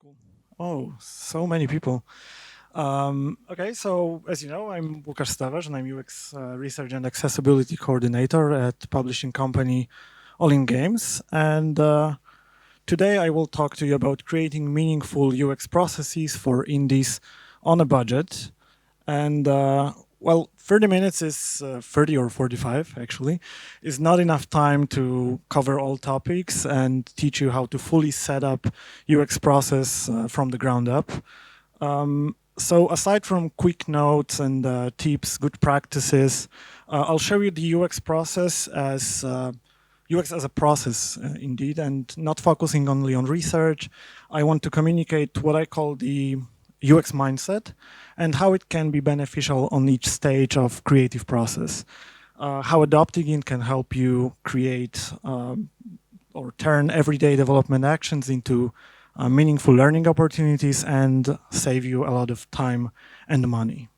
Cool. Oh, so many people. Okay, so as you know, I'm Łukasz Stawarz, and I'm UX Research and Accessibility Coordinator at publishing company All In Games. And today I will talk to you about creating meaningful UX processes for indies on a budget. And well, 30 minutes is 30 or 45 actually, is not enough time to cover all topics and teach you how to fully set up UX process from the ground up. So aside from quick notes and tips, good practices, I'll show you the UX as a process, indeed, and not focusing only on research. I want to communicate what I call the UX mindset and how it can be beneficial on each stage of creative process. How adopting it can help you create or turn everyday development actions into meaningful learning opportunities and save you a lot of time and money.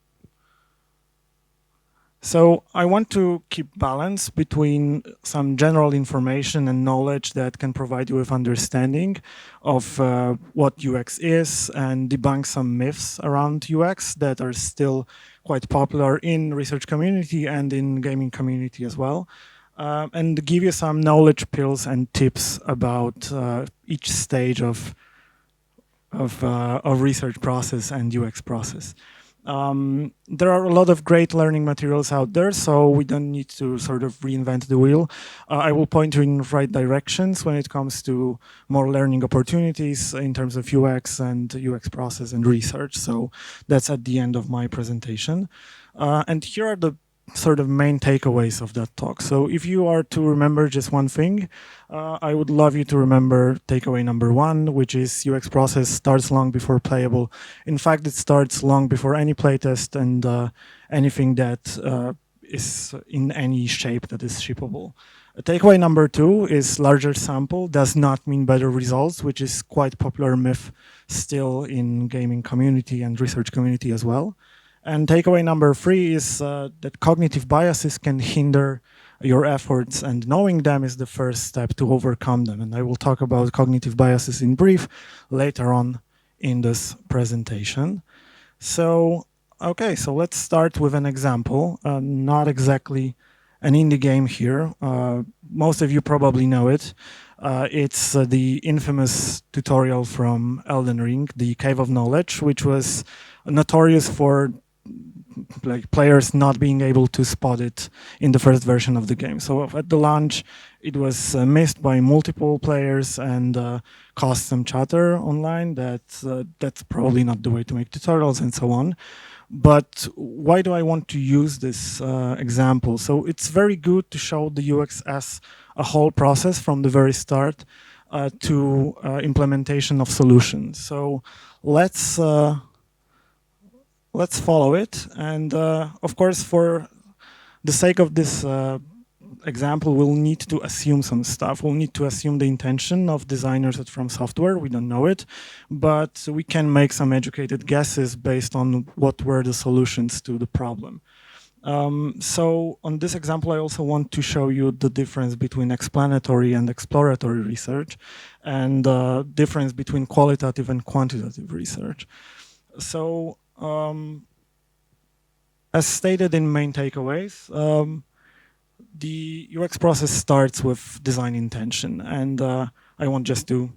So I want to keep balance between some general information and knowledge that can provide you with understanding of what UX is and debunk some myths around UX that are still quite popular in research community and in gaming community as well. And give you some knowledge pills and tips about each stage of research process and UX process. There are a lot of great learning materials out there, so we don't need to sort of reinvent the wheel. I will point you in the right directions when it comes to more learning opportunities in terms of UX and UX process and research. So that's at the end of my presentation. And here are the sort of main takeaways of that talk. So if you are to remember just one thing, I would love you to remember takeaway number one, which is UX process starts long before playable. In fact, it starts long before any playtest and anything that is in any shape that is shippable. Takeaway number two is larger sample does not mean better results, which is quite popular myth still in gaming community and research community as well. And takeaway number three is that cognitive biases can hinder your efforts, and knowing them is the first step to overcome them. And I will talk about cognitive biases in brief later on in this presentation. So, okay, so let's start with an example. Not exactly an indie game here. Most of you probably know it. It's the infamous tutorial from Elden Ring, the Cave of Knowledge, which was notorious for like players not being able to spot it in the first version of the game. So at the launch, it was missed by multiple players and caused some chatter online that that's probably not the way to make tutorials and so on. But why do I want to use this example? So it's very good to show the UX as a whole process from the very start to implementation of solutions. So let's follow it. And of course, for the sake of this example, we'll need to assume some stuff. We'll need to assume the intention of designers at From Software. We don't know it, but we can make some educated guesses based on what were the solutions to the problem. So on this example, I also want to show you the difference between explanatory and exploratory research and the difference between qualitative and quantitative research. So as stated in main takeaways, the UX process starts with design intention, and I want just to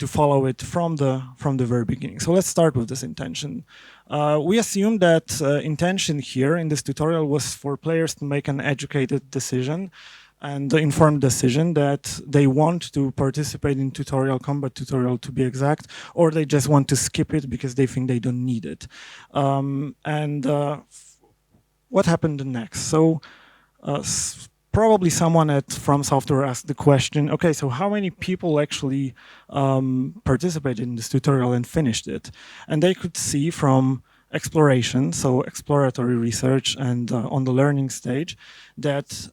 follow it from the very beginning. So let's start with this intention. We assume that intention here in this tutorial was for players to make an educated decision and informed decision that they want to participate in combat tutorial to be exact, or they just want to skip it because they think they don't need it. What happened next? So probably someone at From Software asked the question, okay, so how many people actually participated in this tutorial and finished it? And they could see from exploration, so exploratory research and on the learning stage, that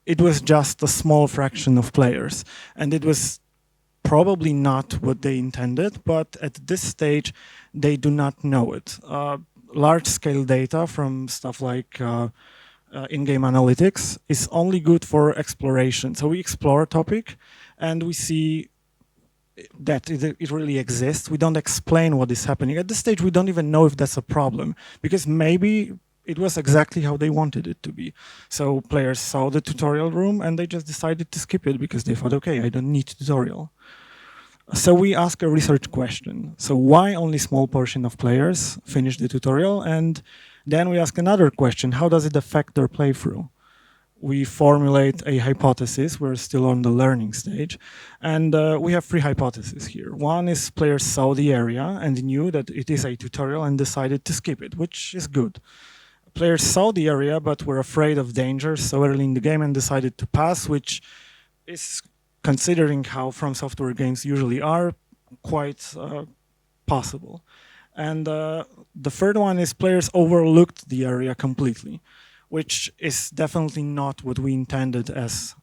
it was just a small fraction of players. And it was probably not what they intended, but at this stage, they do not know it. Large-scale data from stuff like in-game analytics is only good for exploration. So we explore a topic and we see that it really exists. We don't explain what is happening. At this stage, we don't even know if that's a problem, because maybe it was exactly how they wanted it to be. So players saw the tutorial room and they just decided to skip it because they thought, okay, I don't need tutorial. So we ask a research question. So why only small portion of players finish the tutorial? And then we ask another question, how does it affect their playthrough? We formulate a hypothesis. We're still on the learning stage. And we have three hypotheses here. One is players saw the area and knew that it is a tutorial and decided to skip it, which is good. Players saw the area but were afraid of danger so early in the game and decided to pass, which is, considering how From Software games usually are, quite possible. And the third one is players overlooked the area completely, which is definitely not what we intended as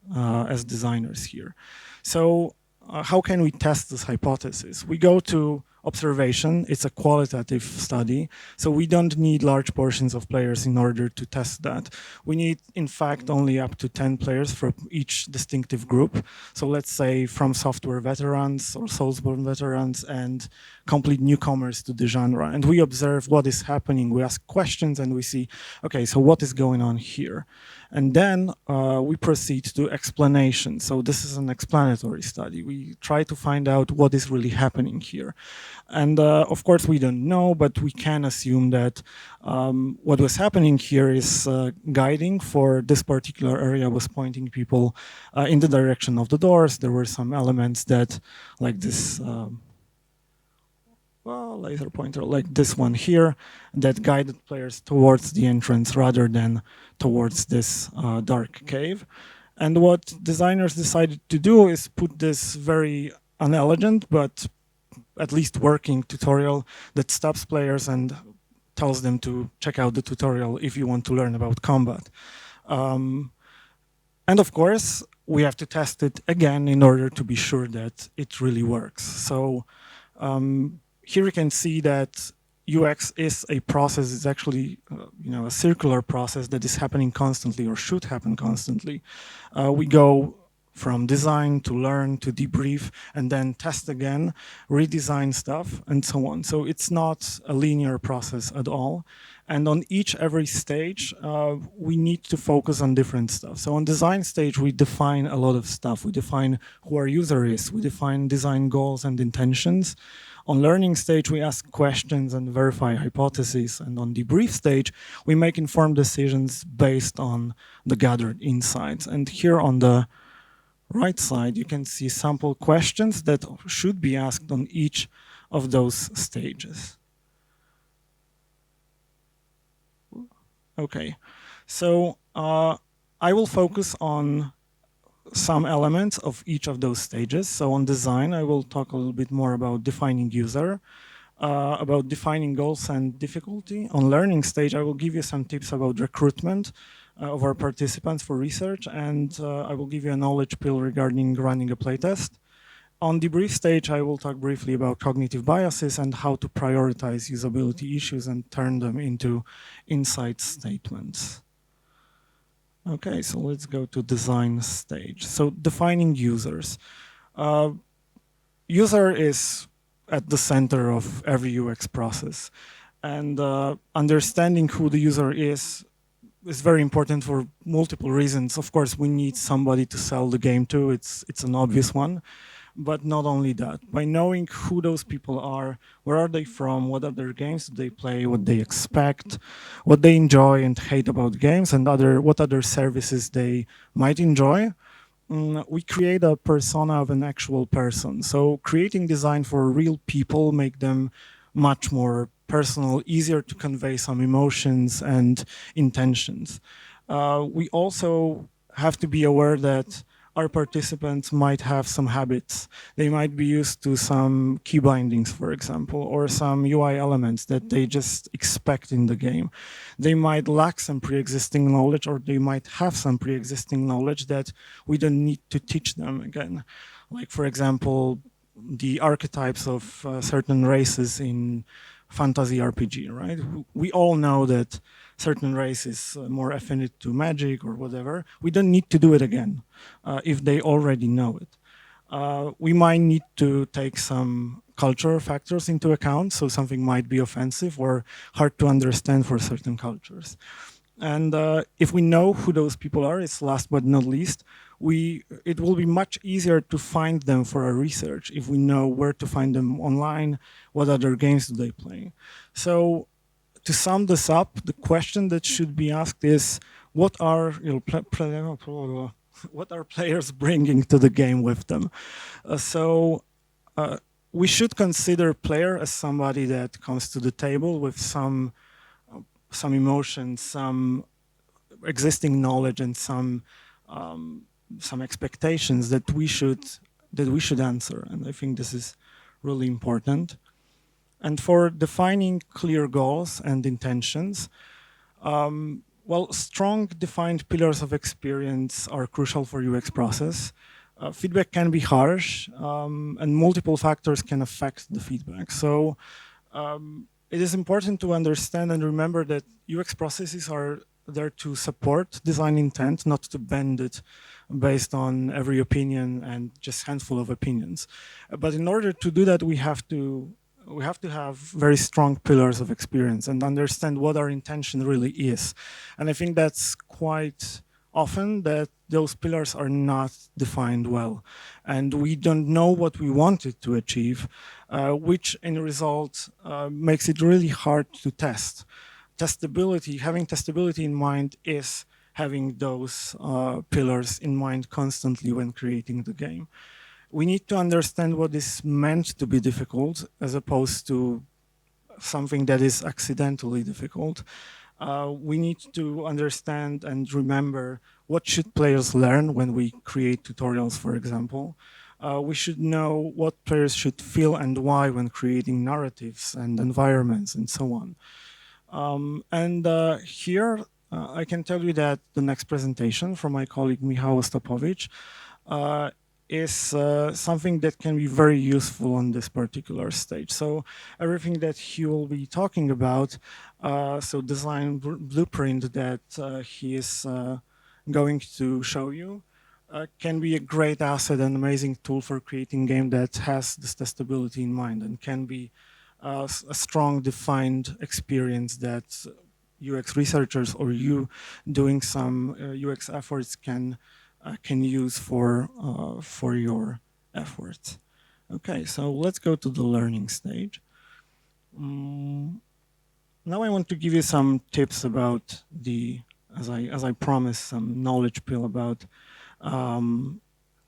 designers here. So how can we test this hypothesis? We go to observation. It's a qualitative study, so we don't need large portions of players in order to test that. We need, in fact, only up to 10 players from each distinctive group. So let's say From Software veterans or Soulsborne veterans and complete newcomers to the genre. And we observe what is happening. We ask questions and we see, okay, so what is going on here? And then we proceed to explanation. So this is an explanatory study. We try to find out what is really happening here. And of course, we don't know, but we can assume that what was happening here is guiding for this particular area was pointing people in the direction of the doors. There were some elements that, like this, laser pointer, like this one here, that guided players towards the entrance rather than towards this dark cave. And what designers decided to do is put this very unelegant but at least working tutorial that stops players and tells them to check out the tutorial if you want to learn about combat. And of course, we have to test it again in order to be sure that it really works. So here you can see that UX is a process. It's actually a circular process that is happening constantly or should happen constantly. We go from design to learn to debrief and then test again, redesign stuff and so on. So it's not a linear process at all. And on every stage, we need to focus on different stuff. So on design stage, we define a lot of stuff. We define who our user is. We define design goals and intentions. On learning stage, we ask questions and verify hypotheses. And on debrief stage, we make informed decisions based on the gathered insights. And here on the right side, you can see sample questions that should be asked on each of those stages. Okay, so I will focus on some elements of each of those stages. So on design, I will talk a little bit more about defining user, about defining goals and difficulty. On learning stage, I will give you some tips about recruitment of our participants for research, and I will give you a knowledge pill regarding running a playtest. On debrief stage, I will talk briefly about cognitive biases and how to prioritize usability issues and turn them into insight statements. Okay, so let's go to design stage. So defining users. User is at the center of every UX process, and understanding who the user is very important for multiple reasons. Of course, we need somebody to sell the game to. It's an obvious one. But not only that, by knowing who those people are, where are they from, what other games do they play, what they expect, what they enjoy and hate about games, and what other services they might enjoy, we create a persona of an actual person. So creating design for real people make them much more personal, easier to convey some emotions and intentions. We also have to be aware that our participants might have some habits. They might be used to some key bindings, for example, or some UI elements that they just expect in the game. They might lack some pre-existing knowledge, or they might have some pre-existing knowledge that we don't need to teach them again. Like, for example, the archetypes of certain races in fantasy RPG, right? We all know that certain race is more affinity to magic or whatever. We don't need to do it again if they already know it. We might need to take some cultural factors into account, so something might be offensive or hard to understand for certain cultures. And if we know who those people are, it's last but not least, it will be much easier to find them for our research if we know where to find them online, what other games do they play. So to sum this up, the question that should be asked is, what are what are players bringing to the game with them? We should consider player as somebody that comes to the table with some emotion, some existing knowledge, and some expectations that we should answer. And I think this is really important. And for defining clear goals and intentions, well, strong defined pillars of experience are crucial for UX process. Feedback can be harsh, and multiple factors can affect the feedback. So it is important to understand and remember that UX processes are there to support design intent, not to bend it based on every opinion and just handful of opinions. But in order to do that, we have to have very strong pillars of experience and understand what our intention really is. And I think that's quite often that those pillars are not defined well. And we don't know what we wanted to achieve, which in result makes it really hard to test. Having testability in mind is having those pillars in mind constantly when creating the game. We need to understand what is meant to be difficult as opposed to something that is accidentally difficult. We need to understand and remember what should players learn when we create tutorials, for example. We should know what players should feel and why when creating narratives and environments and so on. Here, I can tell you that the next presentation from my colleague Michał Ostapowicz is something that can be very useful on this particular stage. So everything that he will be talking about, so design blueprint that he is going to show you, can be a great asset and amazing tool for creating game that has this testability in mind and can be a strong defined experience that UX researchers or you doing some UX efforts can use for your efforts. Okay, so let's go to the learning stage. Now I want to give you some tips about as I promised, some knowledge pill about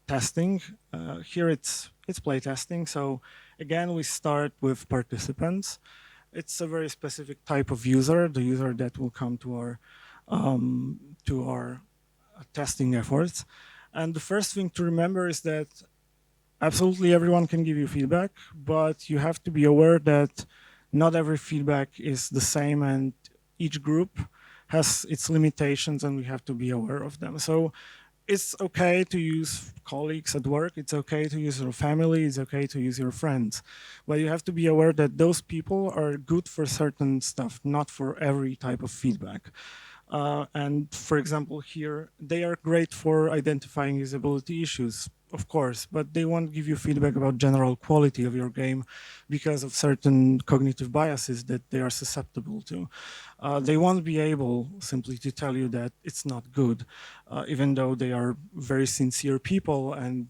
testing. Here it's play testing. So again, we start with participants. It's a very specific type of user, the user that will come to our testing efforts. And the first thing to remember is that absolutely everyone can give you feedback, but you have to be aware that not every feedback is the same and each group has its limitations and we have to be aware of them. So it's okay to use colleagues at work, it's okay to use your family, it's okay to use your friends. But you have to be aware that those people are good for certain stuff, not for every type of feedback. And for example, here, they are great for identifying usability issues, of course, but they won't give you feedback about general quality of your game because of certain cognitive biases that they are susceptible to. They won't be able simply to tell you that it's not good, even though they are very sincere people and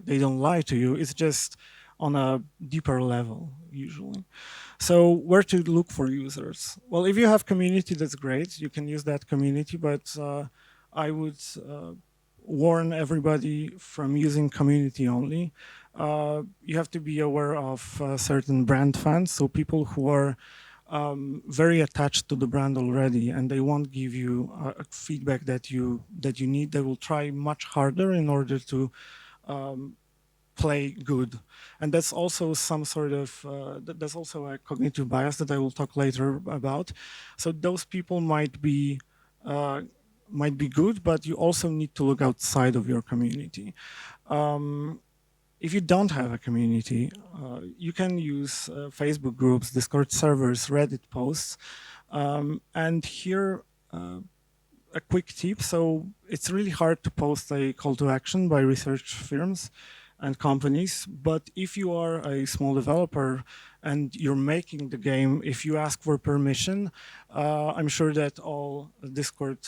they don't lie to you. It's just on a deeper level, usually. So where to look for users? Well, if you have community, that's great. You can use that community, but I would warn everybody from using community only. You have to be aware of certain brand fans, so people who are very attached to the brand already, and they won't give you feedback that you need. They will try much harder in order to play good. And that's also some sort of, that's also a cognitive bias that I will talk later about. So those people might be good, but you also need to look outside of your community. If you don't have a community, you can use Facebook groups, Discord servers, Reddit posts. And here, a quick tip. So it's really hard to post a call to action by research firms and companies. But if you are a small developer and you're making the game, if you ask for permission, I'm sure that all Discord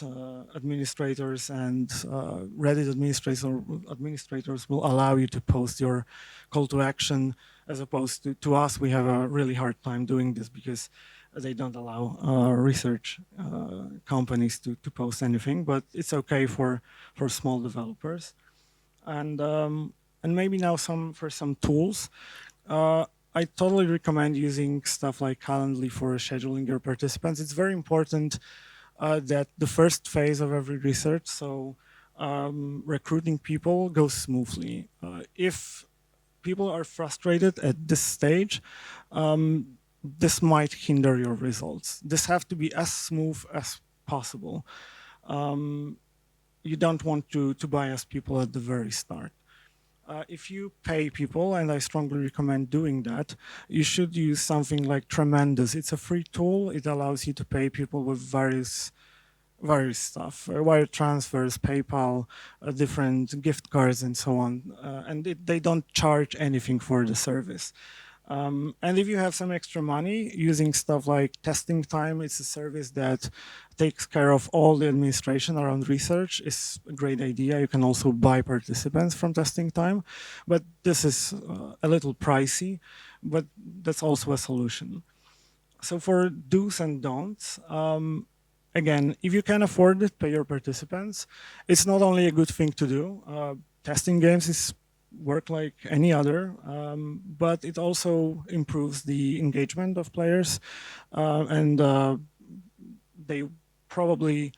administrators and Reddit administrators will allow you to post your call to action, as opposed to us. We have a really hard time doing this because they don't allow research companies to post anything, but it's okay for small developers. And maybe now for some tools. I totally recommend using stuff like Calendly for scheduling your participants. It's very important that the first phase of every research, so recruiting people, goes smoothly. If people are frustrated at this stage, this might hinder your results. This have to be as smooth as possible. You don't want to bias people at the very start. If you pay people, and I strongly recommend doing that, you should use something like Tremendous. It's a free tool. It allows you to pay people with various stuff, wire transfers, PayPal, different gift cards, and so on. And they don't charge anything for the service. And if you have some extra money, using stuff like Testing Time, it's a service that takes care of all the administration around research, is a great idea. You can also buy participants from Testing Time, but this is a little pricey, but that's also a solution. So for do's and don'ts, again, if you can afford it, pay your participants. It's not only a good thing to do. Testing games is work like any other, but it also improves the engagement of players, and they probably,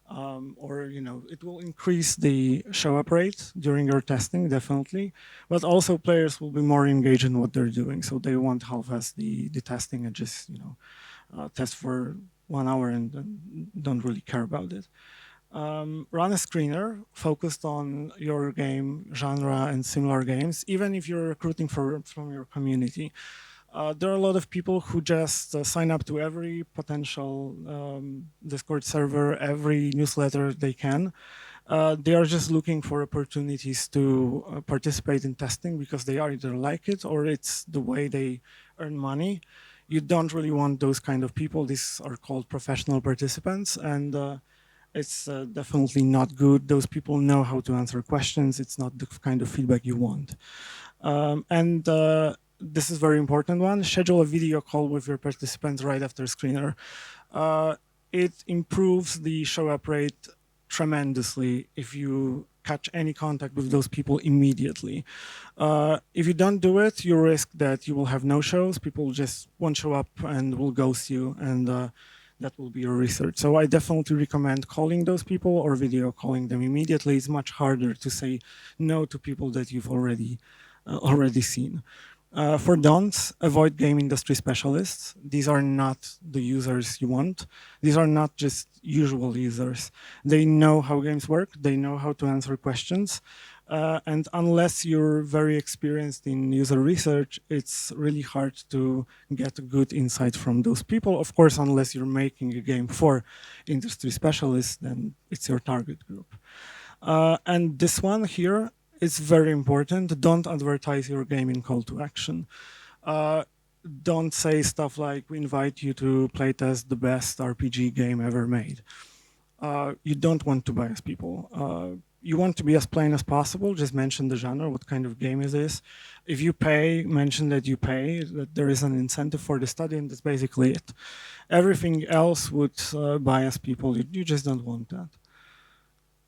it will increase the show-up rate during your testing, definitely, but also players will be more engaged in what they're doing, so they won't half-ass the testing and just, test for 1 hour and don't really care about it. Run a screener focused on your game genre and similar games, even if you're recruiting from your community. There are a lot of people who just sign up to every potential Discord server, every newsletter they can. They are just looking for opportunities to participate in testing because they either like it or it's the way they earn money. You don't really want those kind of people. These are called professional participants, and it's definitely not good. Those people know how to answer questions. It's not the kind of feedback you want. And this is a very important one. Schedule a video call with your participants right after screener. It improves the show-up rate tremendously if you catch any contact with those people immediately. If you don't do it, you risk that you will have no-shows. People just won't show up and will ghost you, and that will be your research. So I definitely recommend calling those people or video calling them immediately. It's much harder to say no to people that you've already seen. For don'ts, avoid game industry specialists. These are not the users you want. These are not just usual users. They know how games work. They know how to answer questions. And unless you're very experienced in user research, it's really hard to get a good insight from those people. Of course, unless you're making a game for industry specialists, then it's your target group. And this one here is very important. Don't advertise your game in call to action. Don't say stuff like, we invite you to playtest the best RPG game ever made. You don't want to bias people. You want to be as plain as possible. Just mention the genre, what kind of game is this. If you pay, mention that you pay, that there is an incentive for the study, and that's basically it. Everything else would bias people. You just don't want that.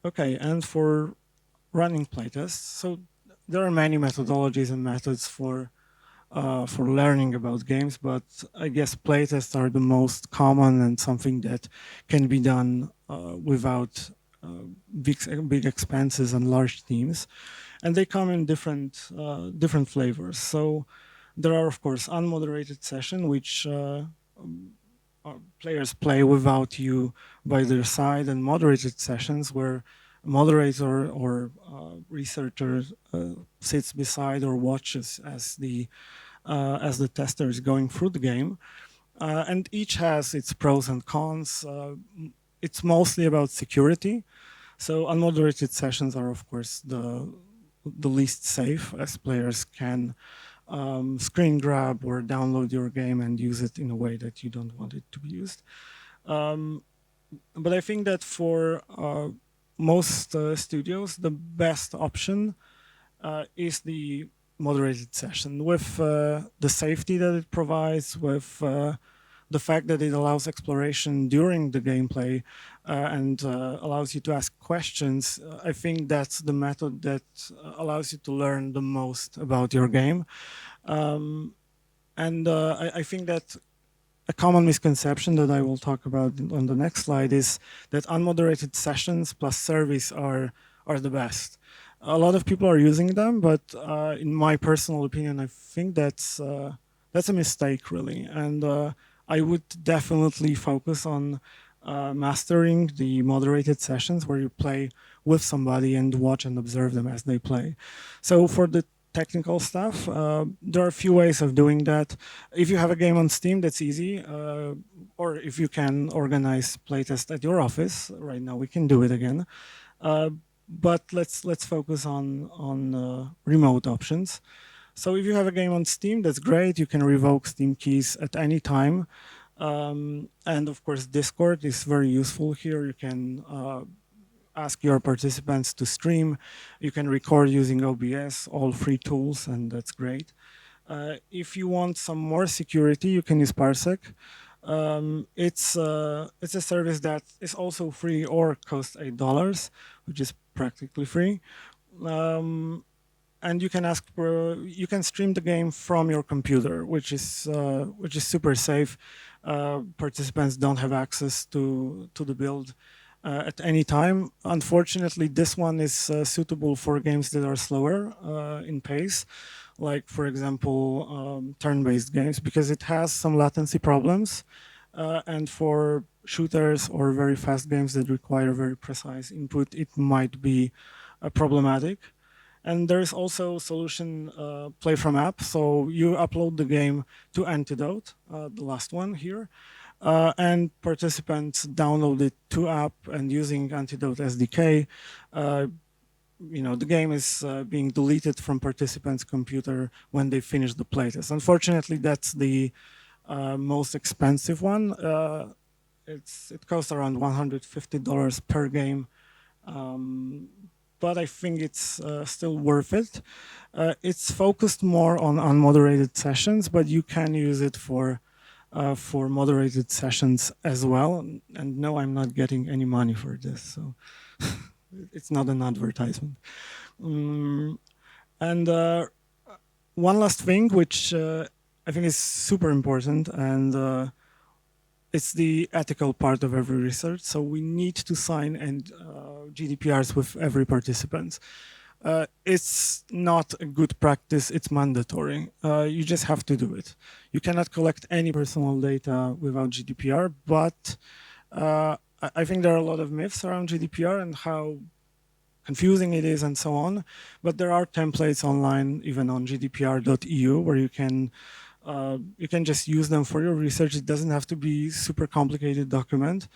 Okay, and for running playtests, so there are many methodologies and methods for learning about games, but I guess playtests are the most common and something that can be done without big expenses and large teams, and they come in different flavors. So there are, of course, unmoderated session, which players play without you by their side, and moderated sessions where a moderator or researcher sits beside or watches as the tester is going through the game, and each has its pros and cons. It's mostly about security. So unmoderated sessions are, of course, the least safe, as players can screen grab or download your game and use it in a way that you don't want it to be used. But I think that for most studios, the best option is the moderated session with the safety that it provides, with the fact that it allows exploration during the gameplay and allows you to ask questions. I think that's the method that allows you to learn the most about your game. I think that a common misconception that I will talk about on the next slide is that unmoderated sessions plus surveys are the best. A lot of people are using them, but in my personal opinion, I think that's a mistake, really. And I would definitely focus on mastering the moderated sessions where you play with somebody and watch and observe them as they play. So for the technical stuff, there are a few ways of doing that. If you have a game on Steam, that's easy. Or if you can organize playtest at your office, right now we can do it again. But let's focus on remote options. So if you have a game on Steam, that's great. You can revoke Steam keys at any time. And of course, Discord is very useful here. You can ask your participants to stream. You can record using OBS, all free tools, and that's great. If you want some more security, you can use Parsec. It's a service that is also free or costs $8, which is practically free. And you can you can stream the game from your computer, which is super safe. Participants don't have access to the build at any time. Unfortunately, this one is suitable for games that are slower in pace, like, for example, turn-based games, because it has some latency problems. And for shooters or very fast games that require very precise input, it might be problematic. And there's also solution play from app. So you upload the game to Antidote, the last one here. And participants download it to app, and using Antidote SDK, the game is being deleted from participants' computer when they finish the playtest. Unfortunately, that's the most expensive one. It costs around $150 per game. But I think it's still worth it. It's focused more on unmoderated sessions, but you can use it for moderated sessions as well. And no, I'm not getting any money for this, so it's not an advertisement. And one last thing, which I think is super important, and it's the ethical part of every research. So we need to sign GDPRs with every participant. It's not a good practice, it's mandatory. You just have to do it. You cannot collect any personal data without GDPR, but I think there are a lot of myths around GDPR and how confusing it is and so on. But there are templates online, even on gdpr.eu, where you can just use them for your research. It doesn't have to be super complicated document,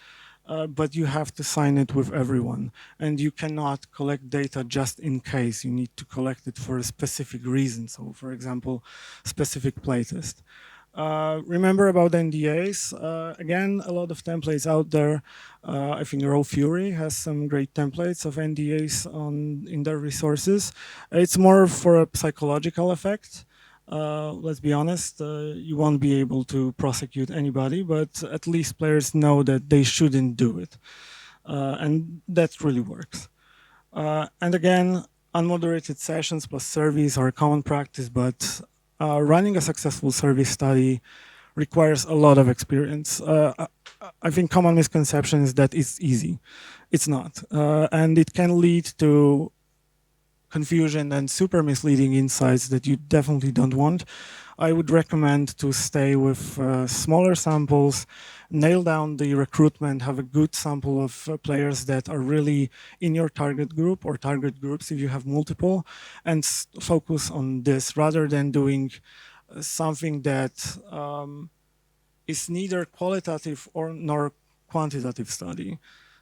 but you have to sign it with everyone. And you cannot collect data just in case. You need to collect it for a specific reason. So, for example, specific playtest. Remember about NDAs. Again, a lot of templates out there. I think Raw Fury has some great templates of NDAs in their resources. It's more for a psychological effect. Let's be honest, you won't be able to prosecute anybody, but at least players know that they shouldn't do it. And that really works. And again, unmoderated sessions plus surveys are a common practice, but running a successful survey study requires a lot of experience. I think common misconception is that it's easy. It's not. And it can lead to confusion and super misleading insights that you definitely don't want. I would recommend to stay with smaller samples, nail down the recruitment, have a good sample of players that are really in your target group or target groups if you have multiple, and focus on this rather than doing something that is neither qualitative nor quantitative study.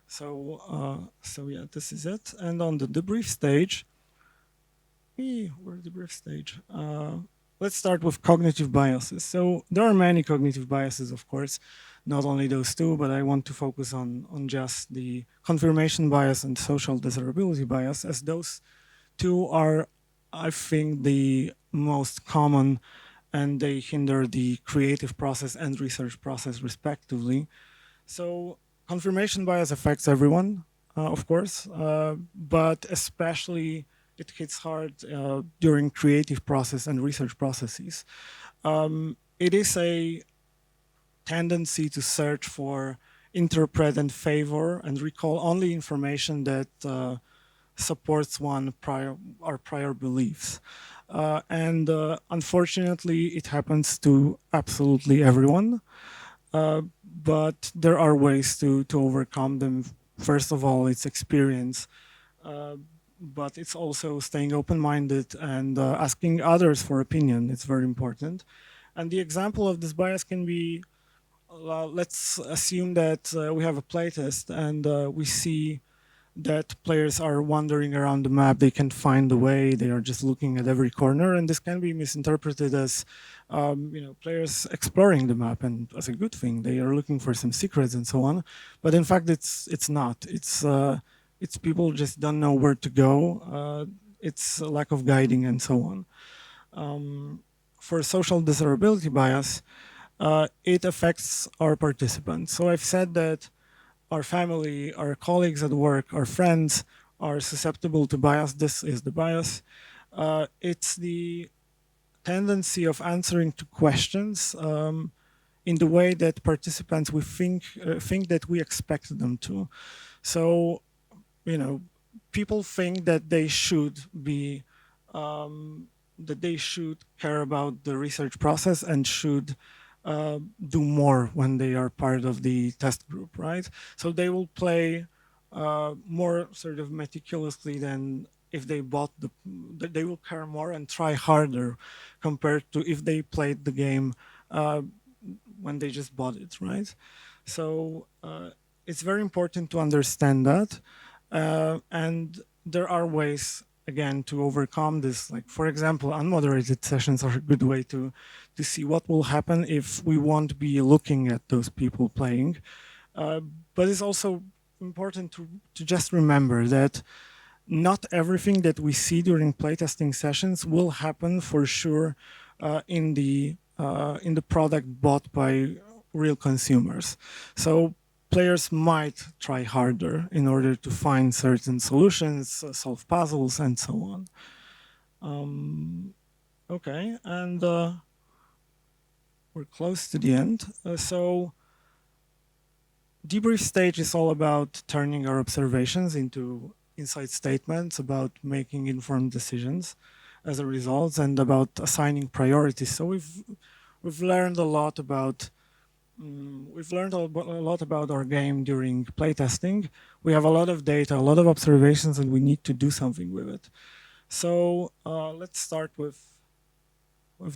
So yeah, this is it. And on the debrief stage, We're at the brief stage. Let's start with cognitive biases. So there are many cognitive biases, of course, not only those two, but I want to focus on just the confirmation bias and social desirability bias, as those two are, I think, the most common, and they hinder the creative process and research process respectively. So confirmation bias affects everyone, of course, but especially it hits hard during creative process and research processes. It is a tendency to search for, interpret and favor and recall only information that supports our prior beliefs. And unfortunately, it happens to absolutely everyone. But there are ways to overcome them. First of all, it's experience, but it's also staying open-minded and asking others for opinion. It's very important. And the example of this bias can be, let's assume that we have a playtest and we see that players are wandering around the map. They can't find the way. They are just looking at every corner, and this can be misinterpreted as, players exploring the map, and as a good thing. They are looking for some secrets and so on. But in fact, it's not. It's people just don't know where to go. It's a lack of guiding and so on. For social desirability bias, it affects our participants. So I've said that our family, our colleagues at work, our friends are susceptible to bias. This is the bias. It's the tendency of answering to questions in the way that participants we think that we expect them to. So, people think that they should be that they should care about the research process and should do more when they are part of the test group, right? So they will play more sort of meticulously than if they bought they will care more and try harder compared to if they played the game when they just bought it, right? So it's very important to understand that. And there are ways, again, to overcome this. Like, for example, unmoderated sessions are a good way to see what will happen if we won't be looking at those people playing. But it's also important to just remember that not everything that we see during playtesting sessions will happen for sure in the product bought by real consumers. So players might try harder in order to find certain solutions, solve puzzles, and so on. Okay, and we're close to the end. So debrief stage is all about turning our observations into insight statements, about making informed decisions as a result, and about assigning priorities. So we've learned a lot about our game during playtesting. We have a lot of data, a lot of observations, and we need to do something with it. So let's start with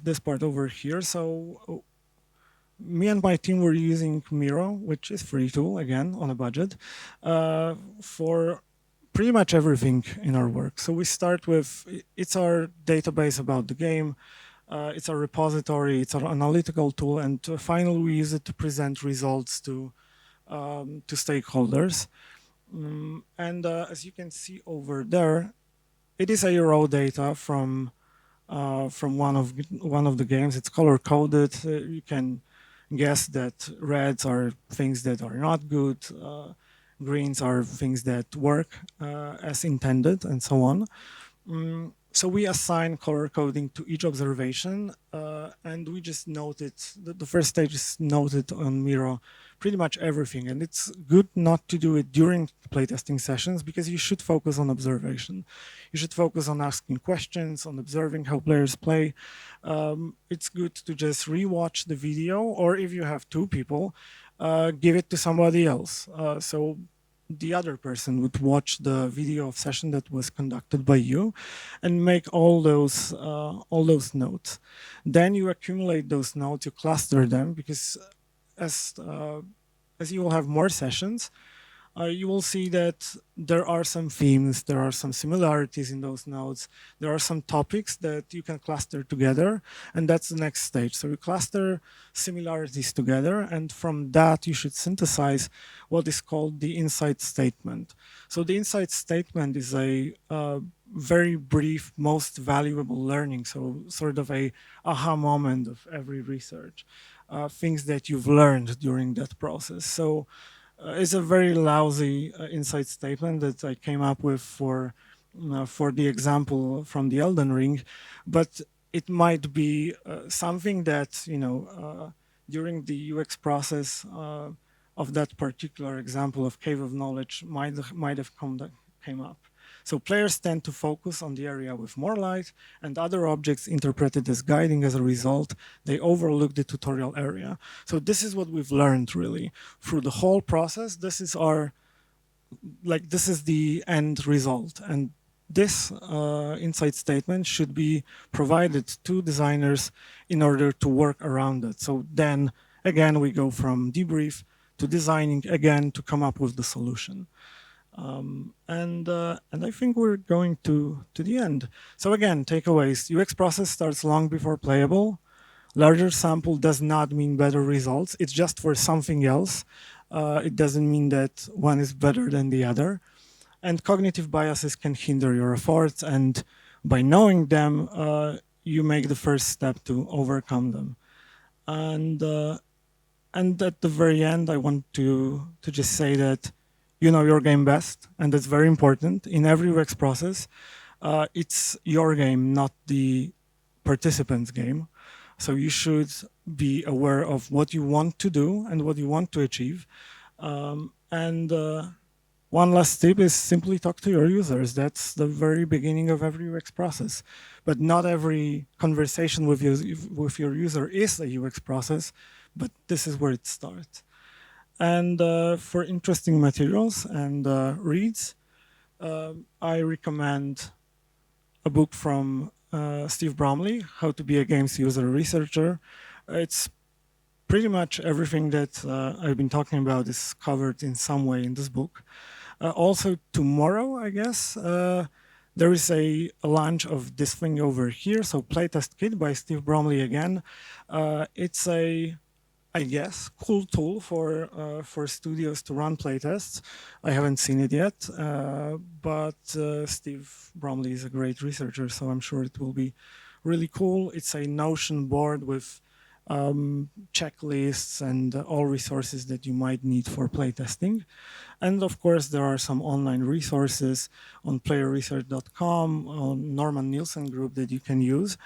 this part over here. So me and my team were using Miro, which is free tool, again, on a budget, for pretty much everything in our work. So we start with, it's our database about the game, it's our repository, it's our analytical tool, and finally we use it to present results to stakeholders. And as you can see over there, it is a raw data from one of the games. It's color coded. You can guess that reds are things that are not good, greens are things that work as intended, and so on. So we assign color coding to each observation, and we just noted, the first stage is noted on Miro pretty much everything. And it's good not to do it during playtesting sessions, because you should focus on observation. You should focus on asking questions, on observing how players play. It's good to just rewatch the video, or if you have two people, give it to somebody else. So the other person would watch the video of session that was conducted by you and make all those notes. Then you accumulate those notes, you cluster them, because as you will have more sessions, you will see that there are some themes, there are some similarities in those nodes, there are some topics that you can cluster together, and that's the next stage. So you cluster similarities together, and from that you should synthesize what is called the insight statement. So the insight statement is a very brief, most valuable learning, so sort of a aha moment of every research, things that you've learned during that process. So it's a very lousy insight statement that I came up with for the example from the Elden Ring, but it might be something that, during the UX process of that particular example of Cave of Knowledge might have came up. So players tend to focus on the area with more light, and other objects interpreted as guiding. As a result, they overlook the tutorial area. So this is what we've learned really through the whole process. This is the end result, and this insight statement should be provided to designers in order to work around it. So then again, we go from debrief to designing again to come up with the solution. And I think we're going to the end. So again, takeaways. UX process starts long before playable. Larger sample does not mean better results. It's just for something else. It doesn't mean that one is better than the other. And cognitive biases can hinder your efforts. And by knowing them, you make the first step to overcome them. And at the very end, I want to just say that you know your game best, and that's very important. In every UX process, it's your game, not the participant's game. So you should be aware of what you want to do and what you want to achieve. One last tip is simply talk to your users. That's the very beginning of every UX process. But not every conversation with your user is a UX process, but this is where it starts. And for interesting materials and reads, I recommend a book from Steve Bromley, How to Be a Games User Researcher. It's pretty much everything that I've been talking about is covered in some way in this book. Also tomorrow, I guess, there is a launch of this thing over here. So Playtest Kit by Steve Bromley again. It's a, I guess, cool tool for studios to run playtests. I haven't seen it yet, but Steve Bromley is a great researcher, so I'm sure it will be really cool. It's a Notion board with checklists and all resources that you might need for playtesting. And of course, there are some online resources on playerresearch.com, on Norman Nielsen group that you can use.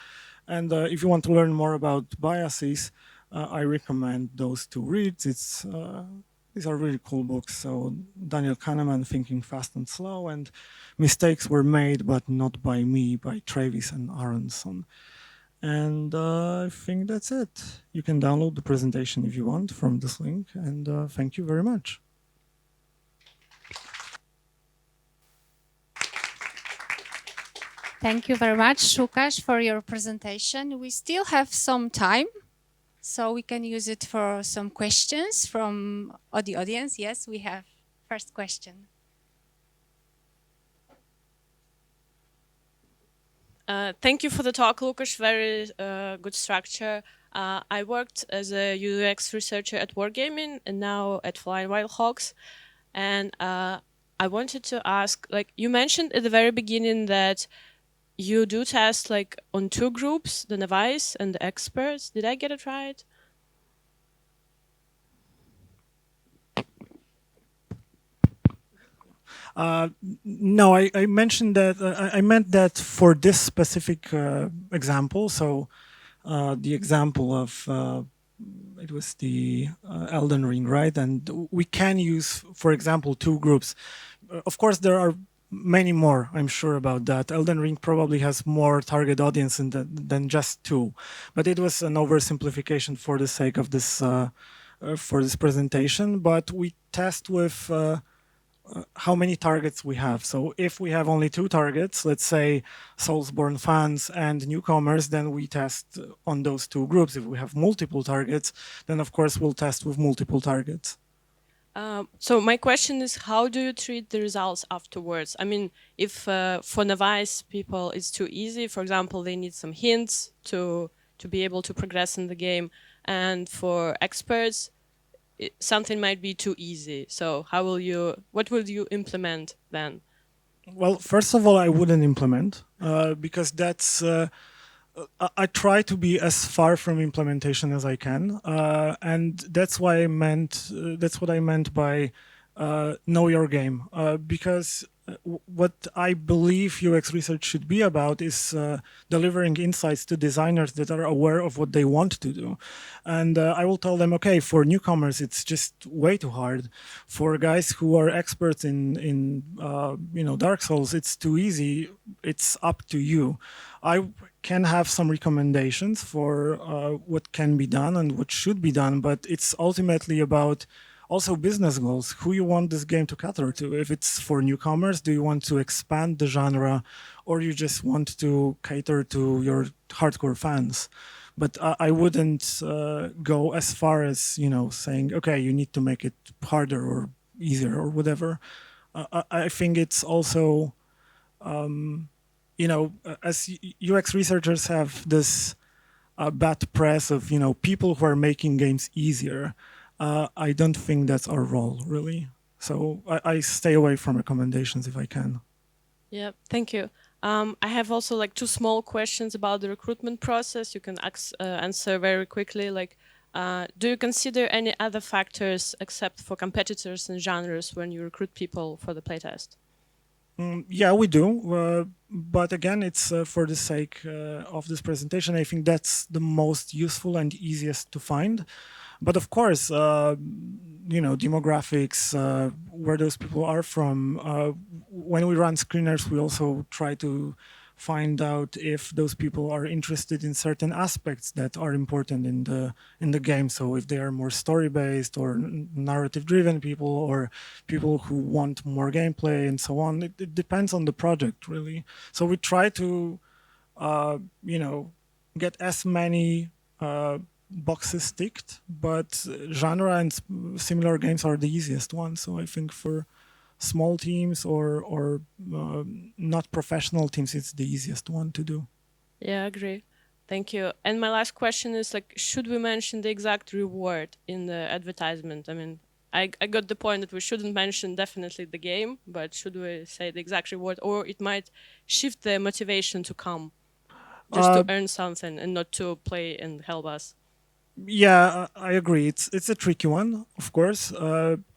And if you want to learn more about biases, I recommend those two reads. These are really cool books. So Daniel Kahneman, Thinking Fast and Slow, and Mistakes Were Made But Not By Me by Travis and Aronson. And I think that's it. You can download the presentation if you want from this link. And thank you very much. Thank you very much, Łukasz, for your presentation. We still have some time, so we can use it for some questions from the audience. Yes, we have first question. Thank you for the talk, Łukasz. Very good structure. I worked as a UX researcher at Wargaming and now at Flying Wild Hogs. And I wanted to ask, like you mentioned at the very beginning that you do test like on two groups, the novice and the experts. Did I get it right? No, I mentioned that, I meant that for this specific example, so the example of, it was the Elden Ring, right? And we can use, for example, two groups. Of course, there are many more, I'm sure about that. Elden Ring probably has more target audience than just two, but it was an oversimplification for the sake of this, for this presentation. But we test with how many targets we have. So if we have only two targets, let's say Soulsborne fans and newcomers, then we test on those two groups. If we have multiple targets, then of course we'll test with multiple targets. So my question is, how do you treat the results afterwards? I mean, if for novice people it's too easy, for example, they need some hints to be able to progress in the game, and for experts, something might be too easy. So what will you implement then? Well, first of all, I wouldn't implement because that's. I try to be as far from implementation as I can, and that's why I meant. That's what I meant by know your game, because what I believe UX research should be about is delivering insights to designers that are aware of what they want to do. And I will tell them, okay, for newcomers, it's just way too hard. For guys who are experts in Dark Souls, it's too easy. It's up to you. I can have some recommendations for what can be done and what should be done, but it's ultimately about also business goals, who you want this game to cater to. If it's for newcomers, do you want to expand the genre, or you just want to cater to your hardcore fans? But I wouldn't go as far as, saying, okay, you need to make it harder or easier or whatever. I think it's also, as UX researchers have this bad press of, people who are making games easier. I don't think that's our role, really. So I stay away from recommendations if I can. Yeah, thank you. I have also like two small questions about the recruitment process. You can answer very quickly. Like, do you consider any other factors except for competitors and genres when you recruit people for the playtest? Yeah, we do. But again, it's for the sake of this presentation. I think that's the most useful and easiest to find. But of course, demographics, where those people are from. When we run screeners, we also try to find out if those people are interested in certain aspects that are important in the game. So if they are more story-based or narrative-driven people, or people who want more gameplay and so on. It depends on the project, really. So we try to, get as many boxes ticked, but genre and similar games are the easiest ones. So I think for small teams or not professional teams, it's the easiest one to do. Yeah, I agree. Thank you. And my last question is, like, should we mention the exact reward in the advertisement? I mean, I got the point that we shouldn't mention definitely the game, but should we say the exact reward, or it might shift the motivation to come just to earn something and not to play and help us? Yeah, I agree. It's a tricky one, of course.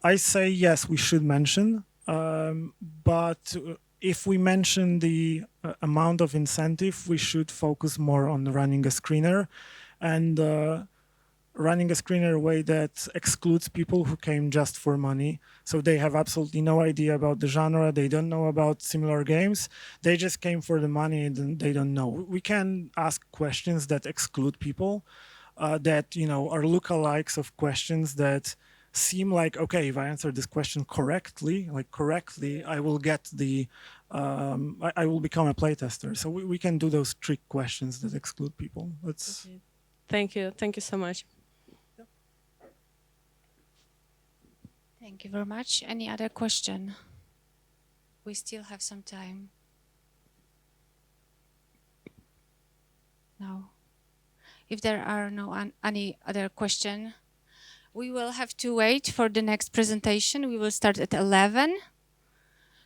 I say yes, we should mention, but if we mention the amount of incentive, we should focus more on running a screener, and running a screener way that excludes people who came just for money. So they have absolutely no idea about the genre. They don't know about similar games. They just came for the money and they don't know. We can ask questions that exclude people. That are lookalikes of questions that seem like, okay, if I answer this question correctly, I will get the, I will become a playtester. So we can do those trick questions that exclude people. Let's. Okay. Thank you so much. Thank you very much. Any other question? We still have some time. No. If there are any other question, we will have to wait for the next presentation. We will start at 11.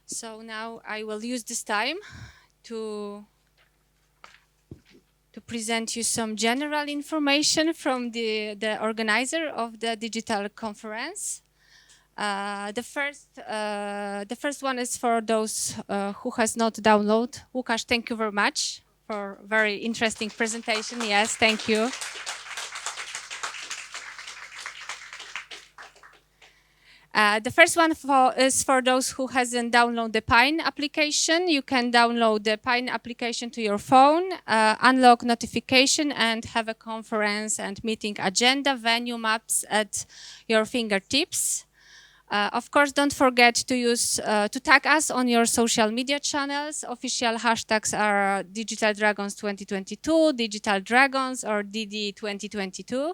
So now I will use this time to present you some general information from the organizer of the digital conference. The first one is for those who has not downloaded. Łukasz, thank you very much for very interesting presentation. Yes, thank you. The first one is for those who hasn't downloaded the Pine application. You can download the Pine application to your phone, unlock notification, and have a conference and meeting agenda, venue maps at your fingertips. Of course, don't forget to tag us on your social media channels. Official hashtags are Digital Dragons 2022, Digital Dragons, or DD 2022.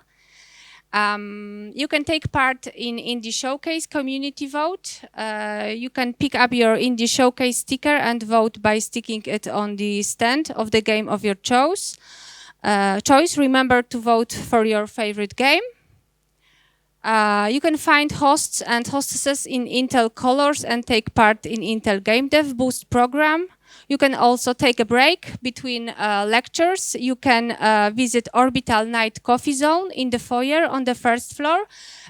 You can take part in Indie Showcase community vote. You can pick up your Indie Showcase sticker and vote by sticking it on the stand of the game of your choice. Remember to vote for your favorite game. You can find hosts and hostesses in Intel Colors and take part in Intel Game Dev Boost program. You can also take a break between lectures. You can visit Orbital Night Coffee Zone in the foyer on the first floor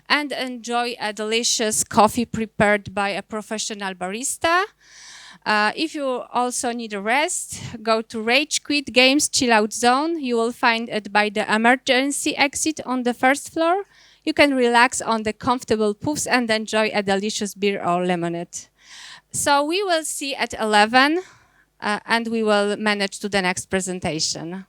and enjoy a delicious coffee prepared by a professional barista. If you also need a rest, go to Rage Quit Games Chill Out Zone. You will find it by the emergency exit on the first floor. You can relax on the comfortable poofs and enjoy a delicious beer or lemonade. So we will see at 11 and we will manage to the next presentation.